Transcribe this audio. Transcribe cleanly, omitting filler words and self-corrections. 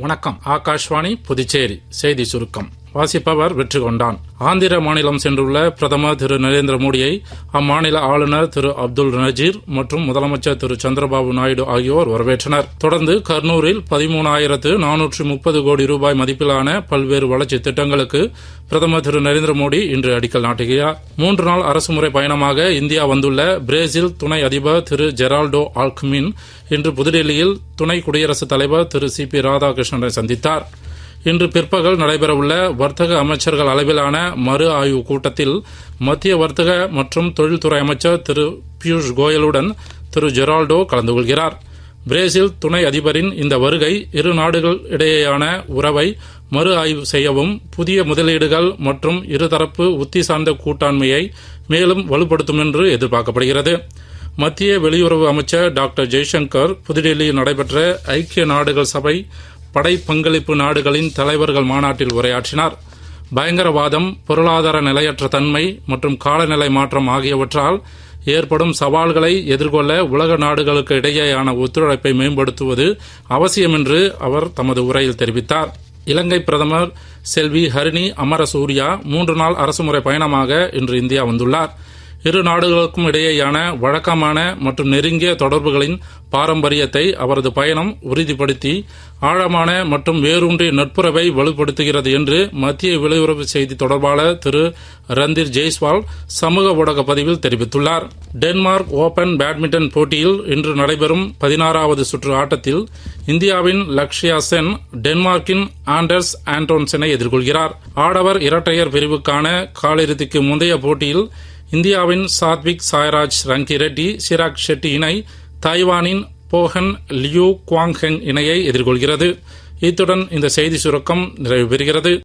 வணக்கம். ஆகாஷ்வாணி புதுச்சேரி செய்தி சுருக்கம் வாசிப்பவர் வெற்றி கொண்டான். ஆந்திர மாநிலம் சென்றுள்ள பிரதமர் திரு நரேந்திர மோடியை அம்மாநில ஆளுநர் திரு அப்துல் நஜீர் மற்றும் முதலமைச்சர் திரு சந்திரபாபு நாயுடு ஆகியோர் வரவேற்றனர். தொடர்ந்து கர்னூரில் 13,430 கோடி ரூபாய் மதிப்பிலான பல்வேறு வளர்ச்சி திட்டங்களுக்கு பிரதமர் திரு நரேந்திர மோடி இன்று அடிக்கல் நாட்டுகிறார். 3 நாள் அரசுமுறை பயணமாக இந்தியா வந்துள்ள பிரேசில் துணை அதிபர் திரு ஜெரால்டோ ஆல்க்மின் இன்று புதுடெல்லியில் துணை குடியரசுத் தலைவர் திரு சி.பி. ராதாகிருஷ்ணனை சந்தித்தார். இன்று பிற்பகல் நடைபெறவுள்ள வர்த்தக அமைச்சர்கள் அளவிலான மறு ஆய்வு கூட்டத்தில் மத்திய வர்த்தக மற்றும் தொழில்துறை அமைச்சர் திரு பியூஷ் கோயலுடன் திரு ஜெரால்டோ கலந்து கொள்கிறார். பிரேசில் துணை அதிபரின் இந்த வருகை இரு நாடுகள் இடையேயான உறவை மறு ஆய்வு செய்யவும் புதிய முதலீடுகள் மற்றும் இருதரப்பு உத்தி சார்ந்த கூட்டாண்மையை மேலும் வலுப்படுத்தும் என்று எதிர்பார்க்கப்படுகிறது. மத்திய வெளியுறவு அமைச்சர் டாக்டர் ஜெய்சங்கர் புதுடெல்லியில் நடைபெற்ற ஐக்கிய நாடுகள் சபை படை பங்களிப்பு நாடுகளின் தலைவர்கள் மாநாட்டில் உரையாற்றினார். பயங்கரவாதம், பொருளாதார நிலையற்ற தன்மை மற்றும் காலநிலை மாற்றம் ஆகியவற்றால் ஏற்படும் சவால்களை எதிர்கொள்ள உலக நாடுகளுக்கு இடையேயான ஒத்துழைப்பை மேம்படுத்துவது அவசியம் என்று அவர் தமது உரையில் தெரிவித்தார். இலங்கை பிரதமர் செல்வி ஹரிணி அமரசூரியா 3 நாள் அரசுமுறை பயணமாக இன்று இந்தியா வந்துள்ளார். இரு நாடுகளுக்கும் இடையேயான வழக்கமான மற்றும் நெருங்கிய தொடர்புகளின் பாரம்பரியத்தை அவரது பயணம் உறுதிப்படுத்தி ஆழமான மற்றும் வேரூன்றிய நட்புறவை வலுப்படுத்துகிறது என்று மத்திய வெளியுறவு செய்தி தொடர்பாளர் திரு ரந்தீர் ஜெய்ஸ்வால் சமூக ஊடக பதிவில் தெரிவித்துள்ளார். டென்மார்க் ஓபன் பேட்மிண்டன் போட்டியில் இன்று நடைபெறும் 16வது சுற்று ஆட்டத்தில் இந்தியாவின் லக்ஷயா சென் டென்மார்க்கின் ஆண்டர்ஸ் ஆண்டோன்சனை எதிர்கொள்கிறார். ஆடவர் இரட்டையர் பிரிவுக்கான காலிறுதிக்கு முந்தைய போட்டியில் இந்தியாவின் சாத்விக் சாய்ராஜ் ரங்கி ரெட்டி சிராக் ஷெட்டி இணை தாய்வானின் போஹன் லியூ குவாங் ஹெங் இணையை எதிர்கொள்கிறது. இத்துடன் இந்த செய்தி சுருக்கம் நிறைவு பெறுகிறது.